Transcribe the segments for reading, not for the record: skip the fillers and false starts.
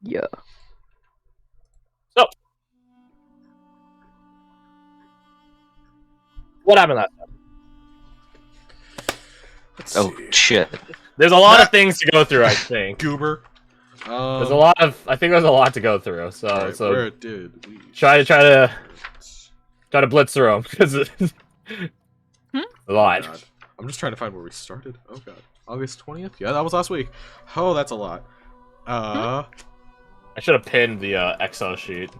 Yeah. So, what happened last time? Oh shit! There's a lot of things to go through, I think. Goober. There's a lot of. I think there's a lot to go through. So, right, so where did we try to blitz through them because it's a lot. God. I'm just trying to find where we started. Oh god, August 20th. Yeah, that was last week. Oh, that's a lot. I should have pinned the Excel sheet.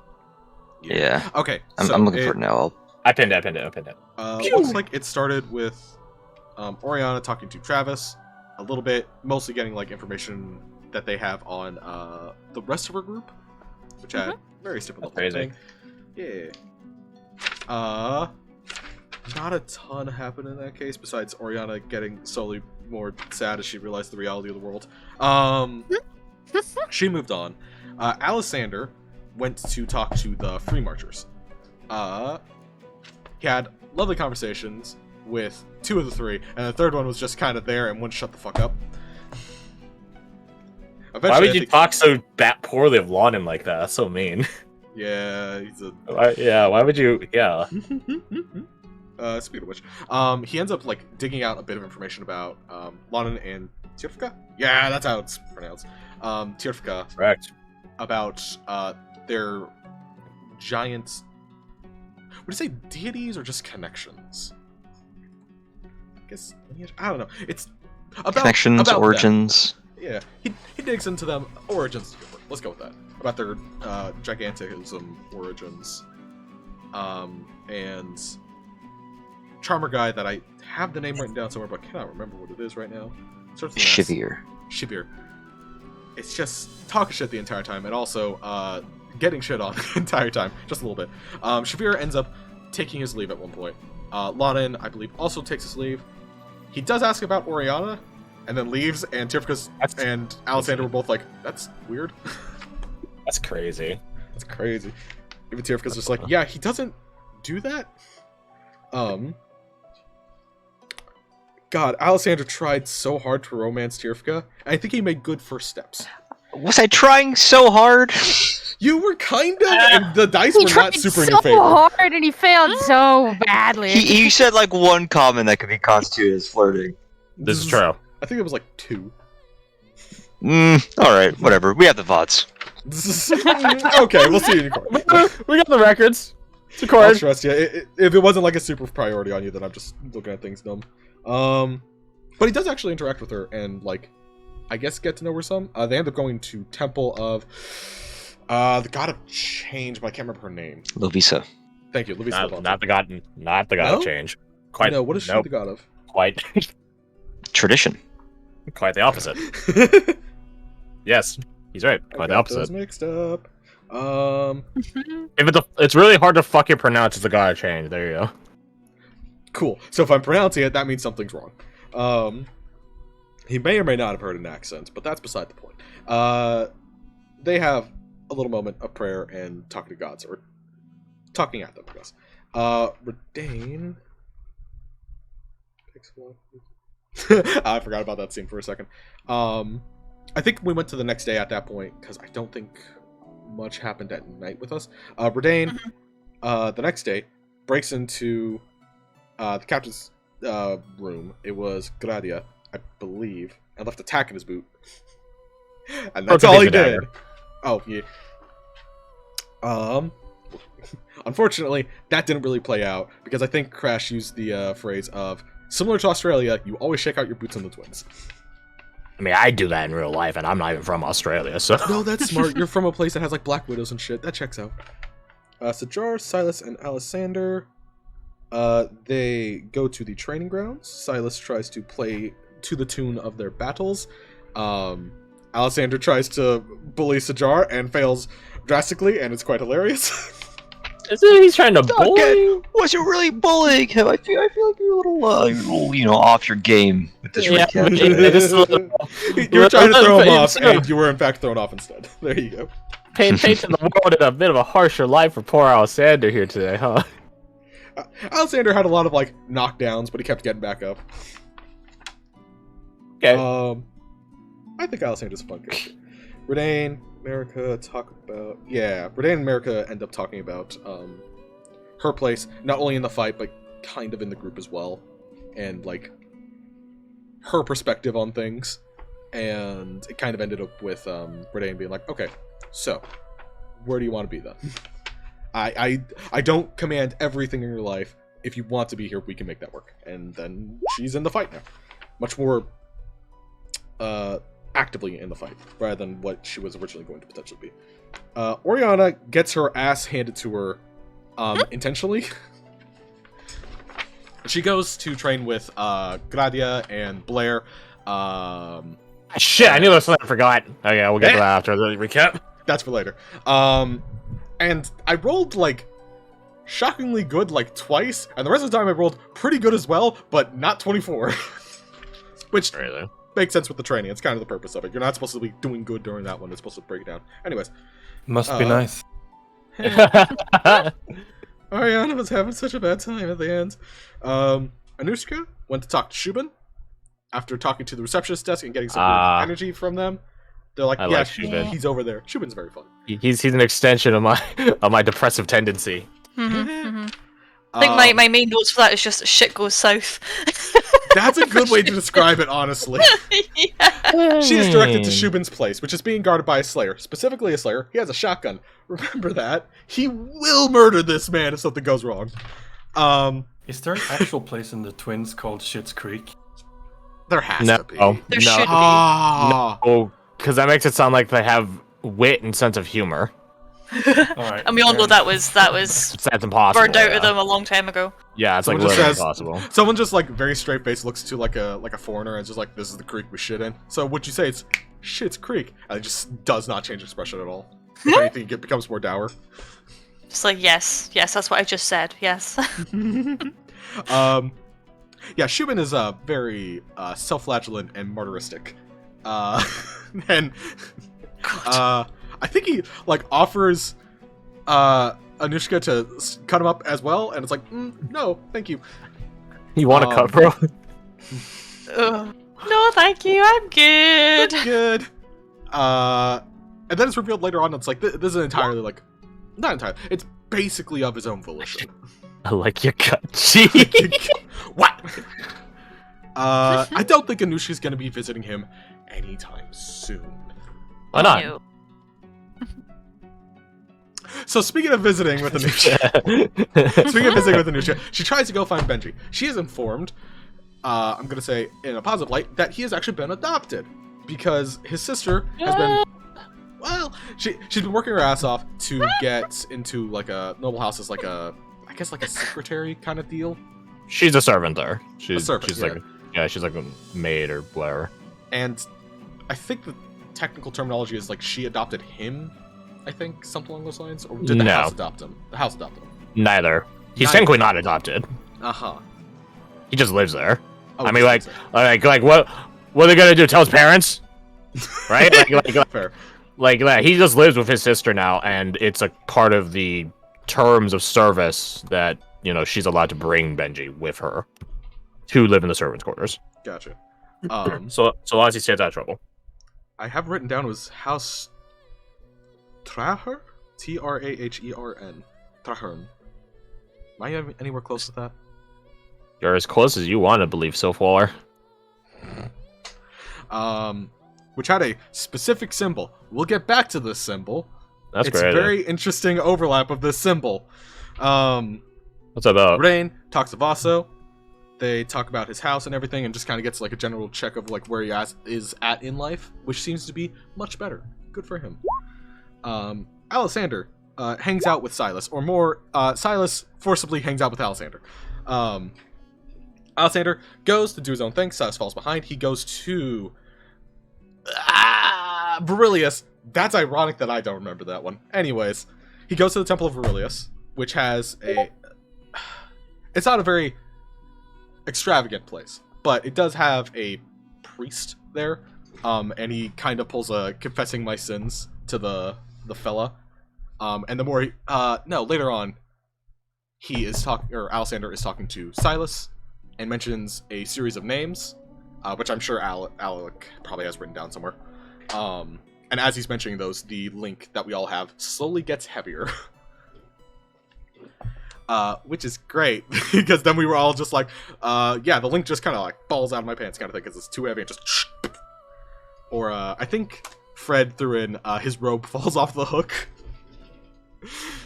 Yeah. Okay, I'm looking for it now. I pinned it. Looks like it started with Oriana talking to Travis a little bit, mostly getting like information that they have on the rest of her group, which had various different levels of thing. Yeah. Not a ton happened in that case, besides Oriana getting slowly more sad as she realized the reality of the world. She moved on. Alessander went to talk to the Free Marchers. He had lovely conversations with two of the three, and the third one was just kind of there and wouldn't shut the fuck up. Eventually, Why would you talk so poorly of Launen like that? That's so mean. Yeah, he's a... Why would you... Yeah. Speaking of which, he ends up like digging out a bit of information about Launen and Tirfka. Yeah, that's how it's pronounced. Tirfka. Correct. About their giant... Would you say deities or just connections? I guess... I don't know. It's about... Connections, about origins... Them. Yeah, he digs into them. Origins is a good word. Let's go with that. About their gigantism origins. And Charmer guy that I have the name written down somewhere, but cannot remember what it is right now. Starts with an S. Shivir. Shivir. It's just talking shit the entire time, and also getting shit on the entire time, just a little bit. Shivir ends up taking his leave at one point. Launen, I believe, also takes his leave. He does ask about Oriana, and then leaves, and Tirfka and Alessander were both like, that's weird. That's crazy. That's crazy. Even Tirfka's just like, yeah, he doesn't do that. God, Alessander tried so hard to romance Tirfka, and I think he made good first steps. Was I trying so hard? You were kind of, and the dice were not super in your favor. He tried so hard, and he failed so badly. He said like one comment that could be constituted as flirting. This is true. I think it was like 2. Alright, whatever. We have the VODs. Okay, we'll see you in court. We got the records. It's a I'll card. trust you. If it wasn't like a super priority on you, then I'm just looking at things dumb. But he does actually interact with her and, like, I guess get to know her some. They end up going to Temple of the God of Change, but I can't remember her name. Lovisa. Thank you, Lovisa. Not the god No? of change. Quite. No, what is she nope. the god of? Quite. Tradition. Quite the opposite. Yes, he's right. Quite the opposite. Those mixed up. If it's really hard to fucking pronounce, it's a god of change. There you go. Cool. So if I'm pronouncing it, that means something's wrong. He may or may not have heard an accent, but that's beside the point. They have a little moment of prayer and talking to gods, or talking at them, I guess. Redane... I forgot about that scene for a second. I think we went to the next day at that point, because I don't think much happened at night with us. Redane, the next day, breaks into the captain's room. It was Gradia, I believe, and left a tack in his boot. And that's all he did. Oh, yeah. Unfortunately, that didn't really play out, because I think Crash used the phrase of, similar to Australia, you always shake out your boots on the twins. I mean, I do that in real life, and I'm not even from Australia, so... No, that's smart. You're from a place that has, like, black widows and shit. That checks out. Sajar, Silas, and Alessander, they go to the training grounds. Silas tries to play to the tune of their battles. Alessander tries to bully Sajar and fails drastically, and it's quite hilarious. He's trying to bully? Was you really bullying him? I feel like you're a little, off your game with this recap. You were trying to throw him off, and you were in fact thrown off instead. There you go. Painting the world in a bit of a harsher light for poor Alessander here today, huh? Alessander had a lot of, like, knockdowns, but he kept getting back up. Okay. I think Alessander's a fun character. Redane Marika talk about... Yeah, Redan and Marika end up talking about her place, not only in the fight, but kind of in the group as well. And, like, her perspective on things. And it kind of ended up with Redan being like, okay, so, where do you want to be then? I don't command everything in your life. If you want to be here, we can make that work. And then she's in the fight now. Much more actively in the fight, rather than what she was originally going to potentially be. Oriana gets her ass handed to her intentionally. She goes to train with Gradia and Blair. Shit, I knew there was something I forgot. Okay, we'll get to that after the recap. That's for later. And I rolled, like, shockingly good, like, twice, and the rest of the time I rolled pretty good as well, but not 24. Which Really? makes sense with the training. It's kind of the purpose of it. You're not supposed to be doing good during that one. It's supposed to break it down. Anyways. Must be nice. Ariana was having such a bad time at the end. Anushka went to talk to Shubin after talking to the receptionist desk and getting some weird energy from them. They're like, I yeah, like Shubin. he's over there. Shubin's very fun. He's an extension of my depressive tendency. I think my main notes for that is just shit goes south. That's a good way to describe it, honestly. Yeah. She is directed to Shubin's place, which is being guarded by a Slayer. Specifically a Slayer. He has a shotgun. Remember that. He will murder this man if something goes wrong. Is there an actual place in the Twins called Schitt's Creek? There has No. to be. Oh, There no. should be. Ah. Oh, because that makes it sound like they have wit and sense of humor. Alright. And we all know that was That's impossible. burned out yeah. of them a long time ago. Yeah, it's like Someone just literally says- impossible. Someone just like very straight face looks to like a foreigner and is just like, this is the creek we shit in. So would you say it's shit's creek? And it just does not change expression at all. If anything, it becomes more dour. Just like, yes, that's what I just said, yes. Yeah, Shubin is very self-flagellant and martyristic. And I think he like offers Anushka to cut him up as well, and it's like, no, thank you. You want to cut, bro? Ugh. No, thank you, I'm good. Good. And then it's revealed later on. It's like this is entirely like, not entirely. It's basically of his own volition. I like your cut. Gee. What? I don't think Anushka's gonna be visiting him anytime soon. Why not? Ew. So speaking of visiting with Anushka, she tries to go find Benji. She is informed, I'm gonna say in a positive light, that he has actually been adopted because his sister has been. Well, she's been working her ass off to get into like a noble house as like a, I guess like a secretary kind of deal. She's a servant there. She's servant, she's yeah. like she's like a maid or whatever. And I think the technical terminology is like she adopted him. I think something along those lines, or did the No. house adopt him? The house adopted him. Neither. He's Neither. technically not adopted. He just lives there. Oh, I mean, like what are they gonna do? Tell his parents, right? Fair. Like he just lives with his sister now, and it's a part of the terms of service that she's allowed to bring Benji with her to live in the servants' quarters. Gotcha. So long as he stays out of trouble. I have written down was House Trahern? Trahern. Trahern. Am I anywhere close to that? You're as close as you want to believe so far. Which had a specific symbol. We'll get back to this symbol. That's it's great. a very interesting overlap of this symbol. What's about? Rain talks to Vaso. They talk about his house and everything, and just kind of gets like a general check of like where he is at in life, which seems to be much better. Good for him. Alessander hangs out with Silas, or more, Silas forcibly hangs out with Alessander. Alessander goes to do his own thing. Silas falls behind. He goes to Verilius. That's ironic that I don't remember that one. Anyways, he goes to the Temple of Verilius, which has a... It's not a very extravagant place, but it does have a priest there, and he kind of pulls a confessing my sins to the fella. And the more he... no, later on, he is talking... Or Alessander is talking to Silas, and mentions a series of names, which I'm sure Alec probably has written down somewhere. And as he's mentioning those, the link that we all have slowly gets heavier. Which is great, because then we were all just like, yeah, the link just kind of like falls out of my pants kind of thing, because it's too heavy and just... Or, I think Fred threw in, his robe falls off the hook.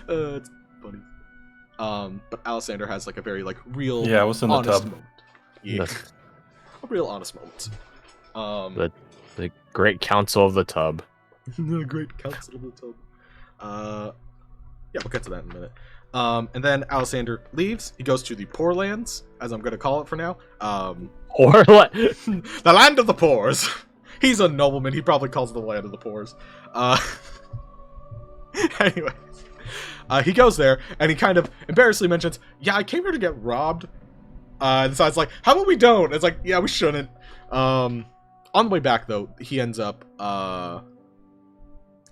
It's funny. But Alessander has like a very like real, Yeah, I was in the honest tub. moment. Yeah, a real honest moment. The great council of the tub. The great council of the tub. Yeah, we'll get to that in a minute. And then Alessander leaves. He goes to the Poor Lands, as I'm going to call it for now. Or what? The land of the Poors. He's a nobleman. He probably calls it the land of the Poors. Anyway. He goes there, and he kind of embarrassingly mentions, yeah, I came here to get robbed. And so it's like, how about we don't? It's like, yeah, we shouldn't. On the way back, though, he ends up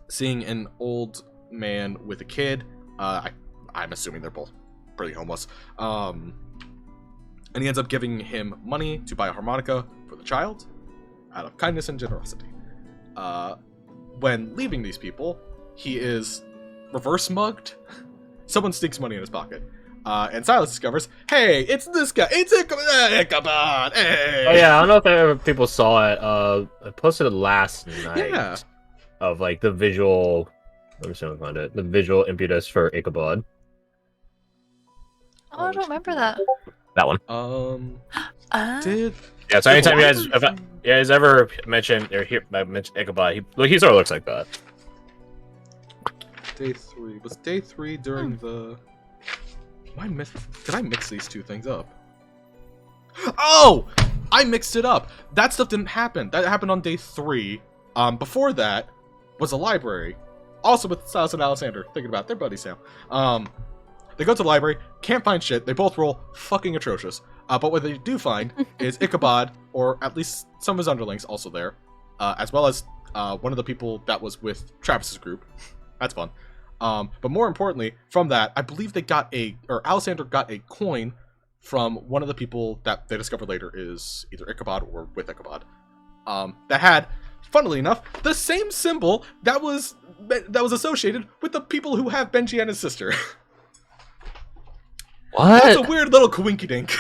seeing an old man with a kid. I'm assuming they're both pretty homeless. And he ends up giving him money to buy a harmonica for the child out of kindness and generosity. When leaving these people, he is reverse mugged. Someone sneaks money in his pocket. And Silas discovers, hey, it's this guy. It's Ichabod. Hey. Oh yeah, I don't know if people saw it. I posted it last night. Yeah. Of like the visual. Let me see if I can find it. The visual impetus for Ichabod. Oh, I don't remember that. That one. Did Yeah. So anytime you guys ever mention or mention Ichabod, he sort of looks like that. Day 3 was day 3 during the. Did I mix these two things up? Oh, I mixed it up. That stuff didn't happen. That happened on day 3. Before that was a library, also with Silas and Alessander. Thinking about their buddies now. They go to the library, can't find shit. They both roll fucking atrocious. But what they do find is Ichabod, or at least some of his underlings, also there, as well as one of the people that was with Travis's group. That's fun. But more importantly, from that, I believe Alessander got a coin from one of the people that they discovered later is either Ichabod or with Ichabod. That had, funnily enough, the same symbol that was associated with the people who have Benji and his sister. What? That's a weird little coinkydink.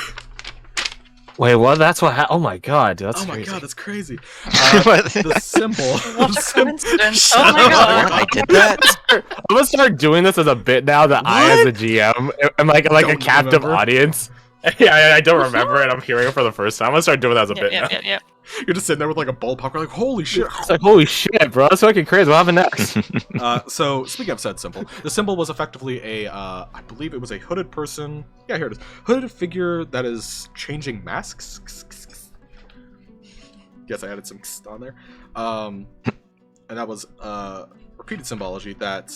Wait, what? That's what? Oh my god, dude, that's Oh my crazy. god, that's crazy. The symbol. What a coincidence. Oh my What? god. I did that? I'm gonna start doing this as a bit now that I, as a GM, am like a Don't captive remember. audience. Yeah, I don't remember it. I'm hearing it for the first time. I'm gonna start doing that as a bit now. Yeah. You're just sitting there with like a bullpucker, like, holy shit. It's like, holy shit, bro, that's fucking crazy. What happened next? So, speaking of said symbol, the symbol was effectively a, I believe it was a hooded person. Yeah, here it is. Hooded figure that is changing masks. Yes, I added some on there. And that was repeated symbology that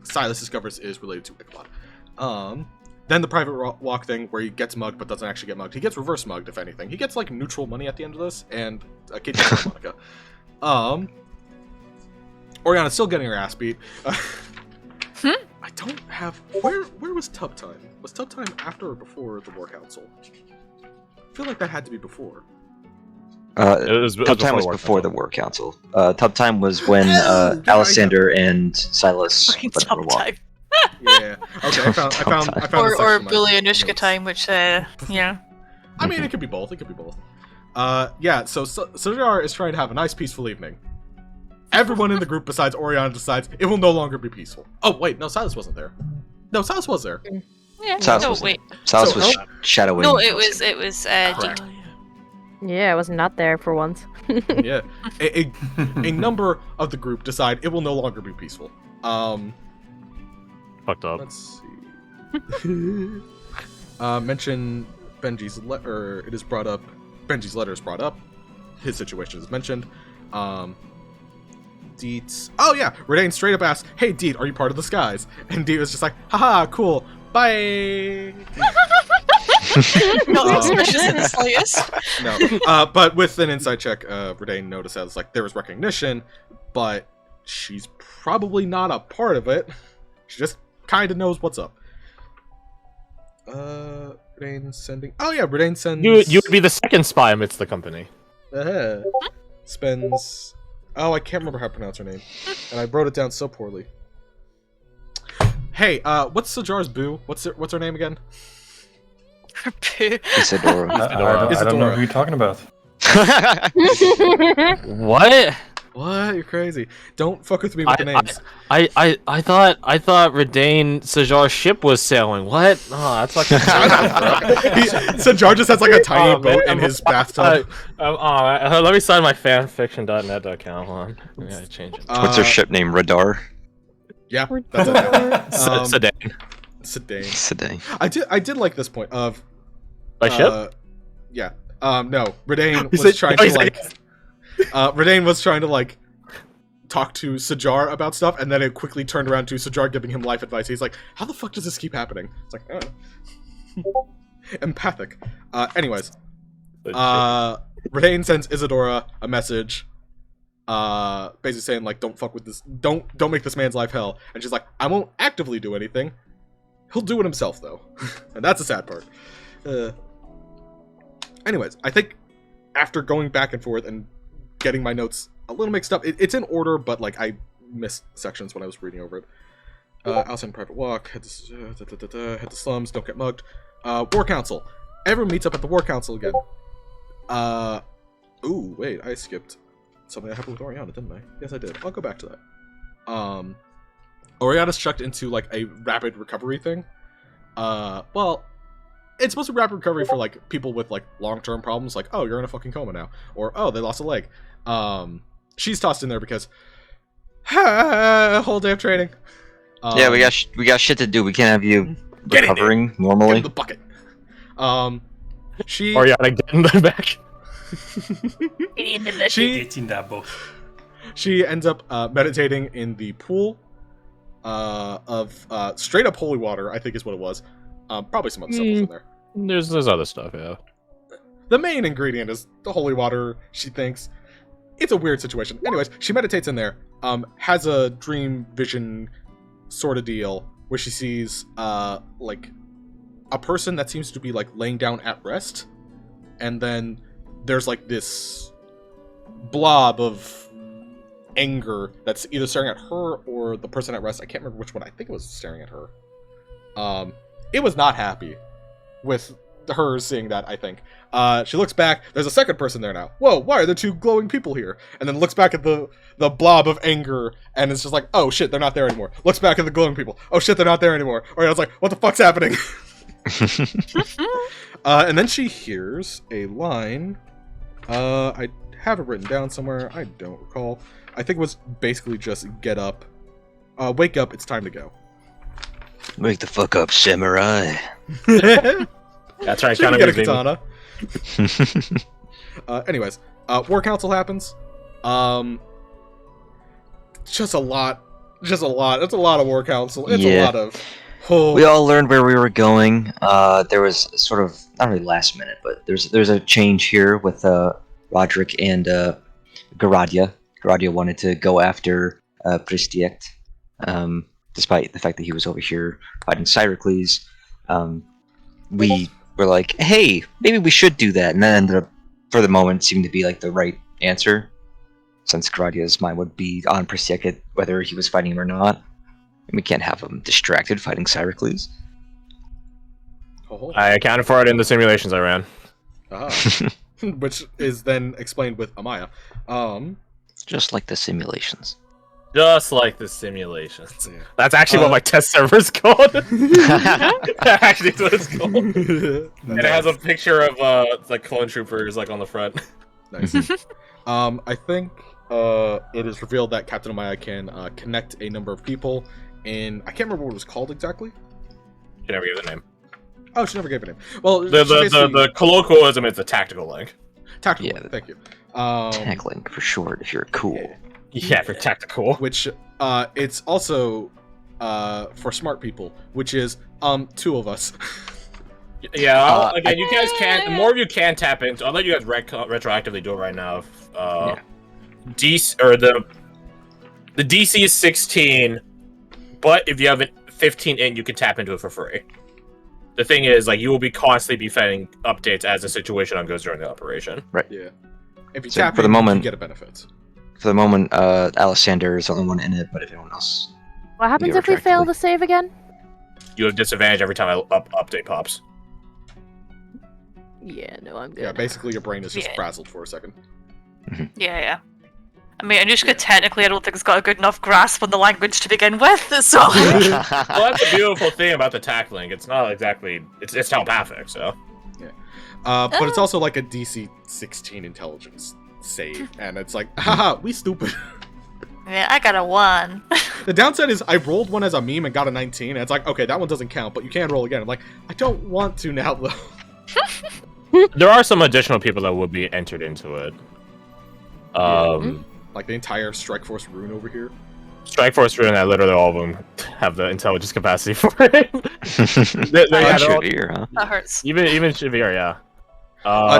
Silas discovers is related to Ichabod. Then the private walk thing where he gets mugged but doesn't actually get mugged. He gets reverse mugged, if anything. He gets like neutral money at the end of this, and a kid gets harmonica. Oriana's still getting her ass beat. I don't have. Where was Tub Time? Was Tub Time after or before the War Council? I feel like that had to be before. It was Tub Time was War before the Council. War Council. Tub Time was when Oh, Alessander and Silas Fucking went for a top walk. time. Yeah. Okay. I found. the Or section in my Bully Anushka notes. time, which, yeah. I mean, it could be both. It could be both. Yeah. So Sojar is trying to have a nice, peaceful evening. Everyone in the group besides Oriana decides it will no longer be peaceful. Oh wait, no, Silas wasn't there. No, Silas was there. Yeah, Silas no, was wait. Silas So- was shadowing. No, it was Deet. Yeah, I was not there for once. Yeah. A number of the group decide it will no longer be peaceful. Fucked up. Let's see. Mention Benji's letter. It is brought up. Benji's letter is brought up. His situation is mentioned. Deet. Oh yeah, Redain straight up asks, "Hey Deet, are you part of the skies?" And Deet was just like, "Haha, cool, bye." Not suspicious in the slightest. No, but with an insight check, Redain notices like there was recognition, but she's probably not a part of it. She just kind of knows what's up. Redain sending. Oh yeah, Redain sends. You would be the second spy amidst the company. Spends Oh, I can't remember how to pronounce her name, and I wrote it down so poorly. Hey, what's Sajar's boo? What's her name again? Isadora. I don't know who you're talking about. What? What? You're crazy. Don't fuck with me with the names. I thought Redain Sajar's ship was sailing. What? Oh, that's like Sajar just has like a tiny boat in his bathtub. Let me sign my fanfiction.net account. Hold on. I gotta change it. What's her ship name? Radar? Yeah, that's it. Sedan. Sedane. I did like this point of My ship? Yeah. No. Redain was trying to like Redain was trying to like talk to Sajar about stuff, and then it quickly turned around to Sajar giving him life advice. He's like, how the fuck does this keep happening? It's like, oh. Empathic. Anyways. Redain sends Isadora a message basically saying like, don't fuck with this, don't make this man's life hell. And she's like, I won't actively do anything. He'll do it himself though. And that's the sad part. Anyways, I think after going back and forth and getting my notes a little mixed up, it's in order, but like I missed sections when I was reading over it. Outside private walk, head to slums, don't get mugged. War council. Everyone meets up at the war council again. Ooh, wait, I skipped something that happened with Oriana, didn't I? Yes, I did. I'll go back to that. Oriana's chucked into like a rapid recovery thing. Well, it's supposed to be rapid recovery for like people with like long-term problems, like, oh, you're in a fucking coma now, or oh, they lost a leg. She's tossed in there because whole day of training. Yeah, we got shit to do. We can't have you recovering normally. Get in the bucket. She Oriana, get in the back. Get in that boat. She ends up meditating in the pool of straight up holy water, I think is what it was. Probably some other stuff was in there. There's other stuff, yeah. The main ingredient is the holy water, she thinks. It's a weird situation. Anyways, she meditates in there, has a dream vision sort of deal where she sees like a person that seems to be like laying down at rest, and then there's like this blob of anger that's either staring at her or the person at rest. I can't remember which one. I think it was staring at her. It was not happy with her seeing that, I think. She looks back. There's a second person there now. Whoa, why are there two glowing people here? And then looks back at the blob of anger, and it's just like, oh shit, they're not there anymore. Looks back at the glowing people. Oh shit, they're not there anymore. Or I was like, what the fuck's happening? And then she hears a line. I have it written down somewhere. I don't recall. I think it was basically just get up. Wake up, it's time to go. Wake the fuck up, samurai. That's right, She kind can of get a katana. Anyways, war council happens. Just a lot. It's a lot of war council. It's a lot of. We all learned where we were going. There was sort of not really last minute, but there's a change here with Roderick and Garadia. Garadia wanted to go after Pristiect, despite the fact that he was over here fighting Cyrocles. We were like, hey, maybe we should do that, and that ended up, for the moment, seemed to be like the right answer, since Garadia's mind would be on Pristiect whether he was fighting him or not. And we can't have him distracted fighting Cyrocles. I accounted for it in the simulations I ran. Which is then explained with Amaya. Just like the simulations. Just like the simulations. Yeah. That's actually what my test server's called. Actually, it's what it's called. And it has a picture of like clone troopers like on the front. Nice. I think it is revealed that Captain Amaya can connect a number of people, and I can't remember what it was called exactly. She never gave the name. Oh, she never gave a name. Well, the colloquialism is a tactical link. Tactical. Yeah, link, thank you. Tackling for short if you're cool. Yeah, for tactical. Which it's also for smart people, which is two of us. Yeah, again, you guys can. The more of you can tap into, I'll let you guys retroactively do it right now. DC or the DC is 16, but if you have a 15 in, you can tap into it for free. The thing is, like, you will be constantly fetting updates as the situation goes during the operation. Right. Yeah. If you So tap for the in, moment- you get a benefit. For the moment, Alexander is the only one in it, but if anyone else, What happens Yeah, if we fail retroactively. to save again? You have disadvantage every time update pops. Yeah, no, I'm good. Yeah, basically your brain is just Yeah. frazzled for a second. Yeah. I mean, Anushka technically I don't think has got a good enough grasp on the language to begin with, so like... Well, that's the beautiful thing about the tackling. It's not exactly it's telepathic, so. But it's also like a DC 16 intelligence save, and it's like, haha, we stupid. Yeah, I got a 1. The downside is I rolled one as a meme and got a 19, and it's like, okay, that one doesn't count, but you can roll again. I'm like, I don't want to now, though. There are some additional people that would be entered into it. Like the entire Strike Force rune over here. Strike Force Rune, that literally all of them have the intelligence capacity for it. they're all- Severe, huh? That hurts. even Shavir, yeah.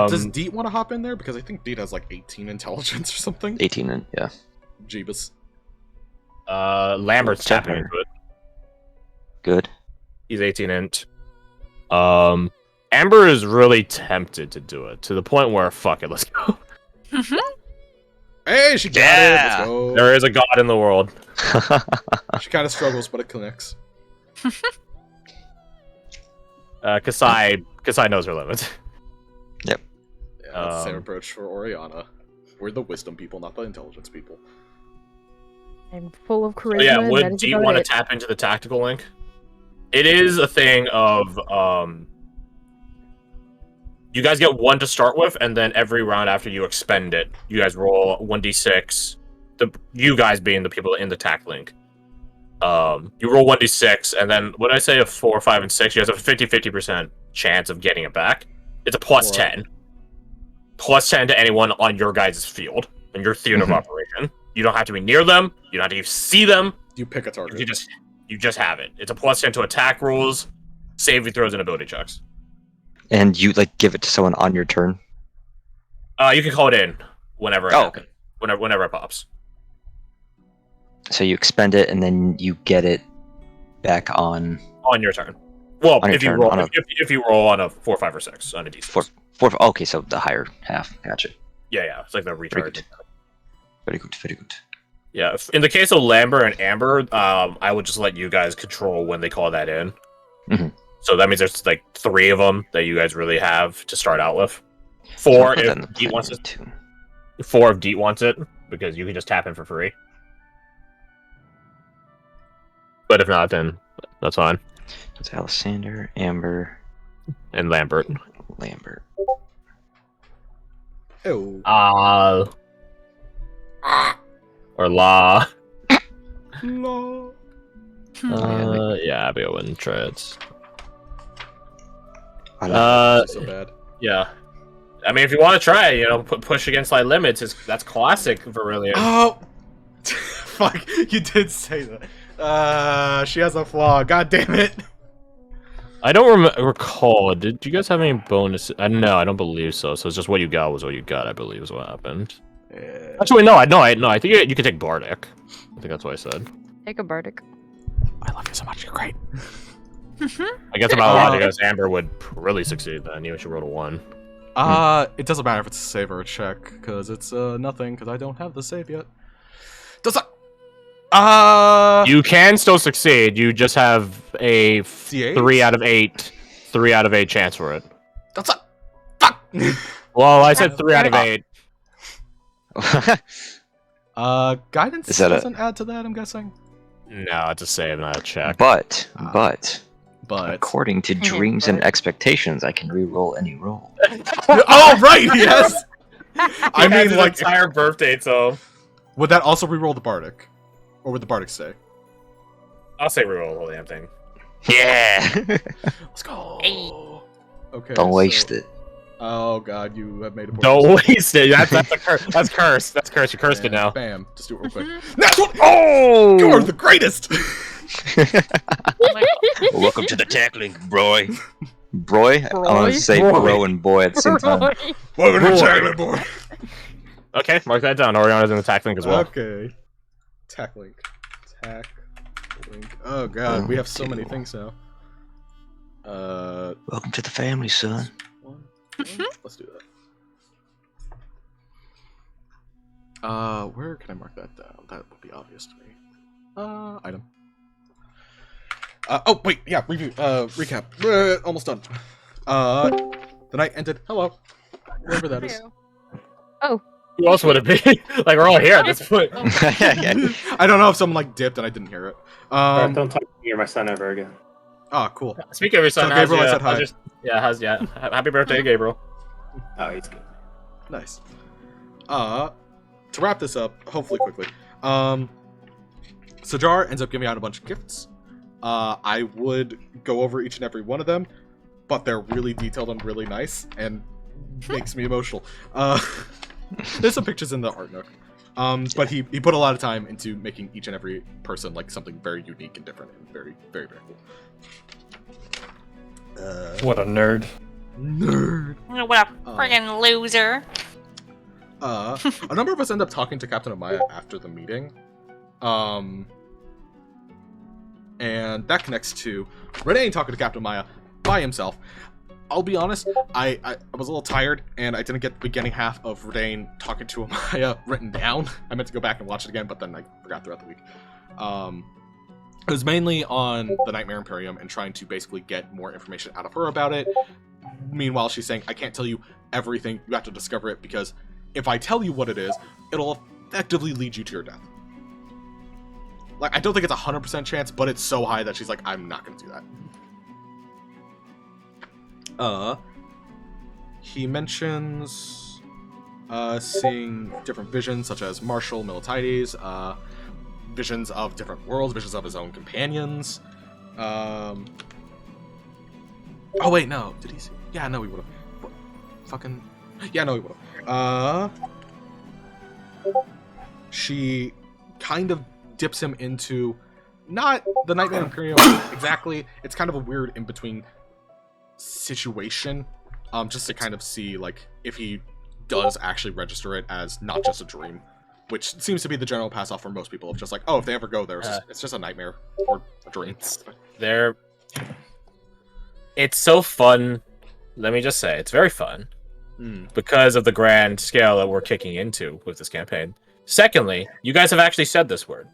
Does Deet want to hop in there? Because I think Deet has like 18 intelligence or something. 18 and yeah. Jeebus. Lambert's tapping Definitely. into it. Good. He's 18 int. Amber is really tempted to do it to the point where fuck it, let's go. Hey, she got it. Yeah. Let's go. There is a god in the world. She kind of struggles, but it connects. Kasai knows her limits. Yeah, that's the same Um, approach for Oriana. We're the wisdom people, not the intelligence people. I'm full of charisma. So yeah, and would that is Deep about want to it. tap into the tactical link? It is a thing of you guys get 1 to start with, and then every round after you expend it, you guys roll 1d6. You guys being the people in the tack link. You roll 1d6, and then when I say a 4, 5, and 6, you guys have a 50% chance of getting it back. It's a plus Right. 10. Plus 10 to anyone on your guys' field, in your theater of operation. You don't have to be near them. You don't have to even see them. You pick a target. You just have it. It's a plus 10 to attack rolls, saving throws, and ability checks. And you like give it to someone on your turn. You can call it in whenever it Oh, happens. Whenever it pops. So you expend it and then you get it back on On your turn. Well, On your if you turn, roll on a- if you roll on a 4, 5, or 6 on a d6. four. Okay, so the higher half. Gotcha. Yeah, it's like the recharge. good. Very good. Very good. Yeah, in the case of Lambert and Amber, I would just let you guys control when they call that in. Mhm. So that means there's like 3 of them that you guys really have to start out with. So I'll 4 put that in the if Deet wants plan it. too. 4 if Deet wants it, because you can just tap in for free. But if not, then that's fine. It's Alexander, Amber, And Lambert. Lambert. Oh. Or La. No. Yeah, Abigail wouldn't try it. So bad. Yeah. I mean, if you want to try it, push against light limits, that's classic for Aurelian. Oh! Fuck, you did say that. She has a flaw. God damn it. I don't recall. Did you guys have any bonus? No, I don't believe so. So it's just what you got was what you got, I believe is what happened. Yeah. Actually, no, I think you could take Bardic. I think that's what I said. Take a Bardic. I love you so much. You're great. I guess about logic, as Amber would really succeed then, even if she rolled a 1. It doesn't matter if it's a save or a check, because it's nothing, because I don't have the save yet. Does that? You can still succeed. You just have a D8? 3 out of 8 chance for it. That's a fuck. Well, I said 3 out of 8. Guidance Is that doesn't add to that. I'm guessing. No, it's a save, not a check. but But according to dreams and expectations, I can re-roll any roll. oh right, yes. I He has mean, his like, entire birthday, so would that also re-roll the Bardic, or would the Bardic stay? I'll say reroll the whole damn thing. Yeah. Let's go. Hey. Okay. Don't waste it. Oh god, you have made a point. Don't waste it. That's a curse. That's cursed. That's cursed. You cursed it now. Bam. Just do it real quick. That's what. You are the greatest. Oh my god. Well, welcome to the tackling, Broy. Broy? I want Broy? to say bro and boy at the same time. Welcome to Boy. tackling, boy. Okay, mark that down. Oriana's in the tack link as well. Okay. Tack link. Oh god, we have so many things now. Welcome to the family, son. One. Let's do that. Where can I mark that down? That would be obvious to me. Item. Oh wait, yeah. Review. Recap. Almost done. The night ended. Hello. Whoever that is. Who else would it be? Like, we're all here at this point. I don't know if someone like dipped and I didn't hear it. Don't talk to me or my son ever again. Ah, cool. Speaking of your son, So Gabriel, I how's said hi. Happy birthday, Gabriel. Oh, he's good. Nice. To wrap this up, hopefully quickly. Sajar ends up giving out a bunch of gifts. I would go over each and every one of them, but they're really detailed and really nice, and makes me emotional. There's some pictures in the art nook. But he put a lot of time into making each and every person like something very unique and different and very, very, very cool. What a nerd. Nerd. What a friggin' loser. A number of us end up talking to Captain Amaya after the meeting. And that connects to Renee talking to Captain Amaya by himself. I'll be honest, I was a little tired, and I didn't get the beginning half of Redain talking to Amaya written down. I meant to go back and watch it again, but then I forgot throughout the week. It was mainly on the Nightmare Imperium and trying to basically get more information out of her about it. Meanwhile, she's saying, I can't tell you everything, you have to discover it, because if I tell you what it is, it'll effectively lead you to your death. Like, I don't think it's a 100% chance, but it's so high that she's like, I'm not gonna do that. He mentions seeing different visions, such as Marshall Militides, visions of different worlds, visions of his own companions. Oh wait, no. Did he see? Yeah, no, he would've. Fucking. Yeah, no, he would've. She kind of dips him into not the Nightmare Imperium exactly. It's kind of a weird in-between situation, just to kind of see like if he does actually register it as not just a dream, which seems to be the general pass off for most people of just like, oh, if they ever go there, it's just a nightmare or a dream. It's so fun. Let me just say, it's very fun because of the grand scale that we're kicking into with this campaign. Secondly, you guys have actually said this word.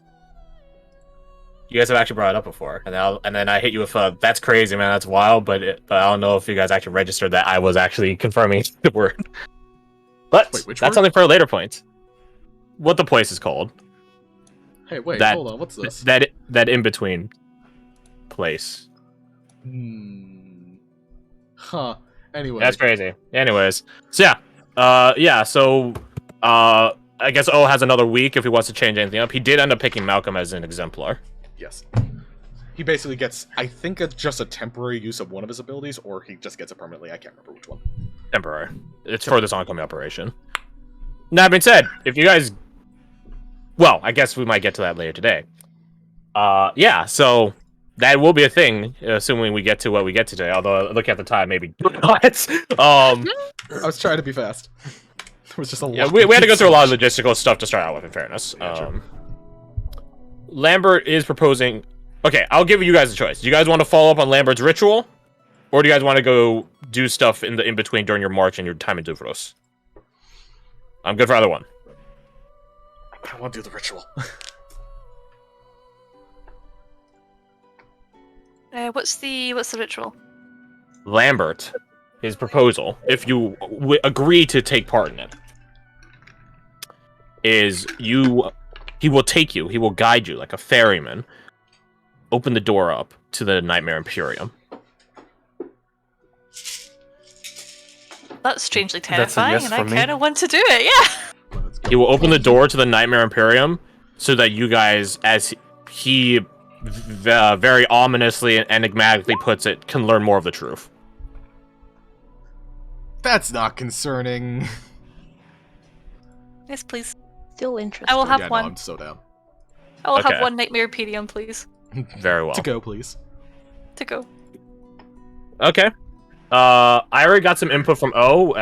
You guys have actually brought it up before, and then I hit you with that's crazy, man, that's wild, but I don't know if you guys actually registered that I was actually confirming the word. But wait, which that's word? something for a later point. What the place is called. Hey, wait, That- hold on, what's this? That in-between place. Huh. Anyway. That's crazy. Anyways, so I guess O has another week if he wants to change anything up. He did end up picking Malcolm as an exemplar. Yes. He basically gets, I think, just a temporary use of one of his abilities, or he just gets it permanently. I can't remember which one. Temporary. It's for this oncoming operation. That being said, if you guys... Well, I guess we might get to that later today. So that will be a thing, assuming we get to what we get to today. Although, look at the time, maybe not. I was trying to be fast. There was just a lot. We had to go through a lot of logistical stuff to start out with, in fairness. Gotcha. Lambert is proposing... Okay, I'll give you guys a choice. Do you guys want to follow up on Lambert's ritual? Or do you guys want to go do stuff in the in-between during your march and your time in Duvros? I'm good for either one. I want to do the ritual. What's the ritual? Lambert, his proposal, if you agree to take part in it, is he will take you, he will guide you like a ferryman, open the door up to the Nightmare Imperium. That's strangely That's a terrifying, yes and I from me. kind of want to do it. Yeah. Let's go. He will open the door to the Nightmare Imperium so that you guys, as he very ominously and enigmatically puts it, can learn more of the truth. That's not concerning. Yes, please. Still interesting. I will have Yeah, one. no, I'm so down. I will Okay. have one Nightmare Imperium, please. Very well. To go, please. To go. Okay. I already got some input from O,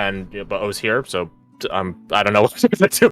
but O's here, so I don't know what to do.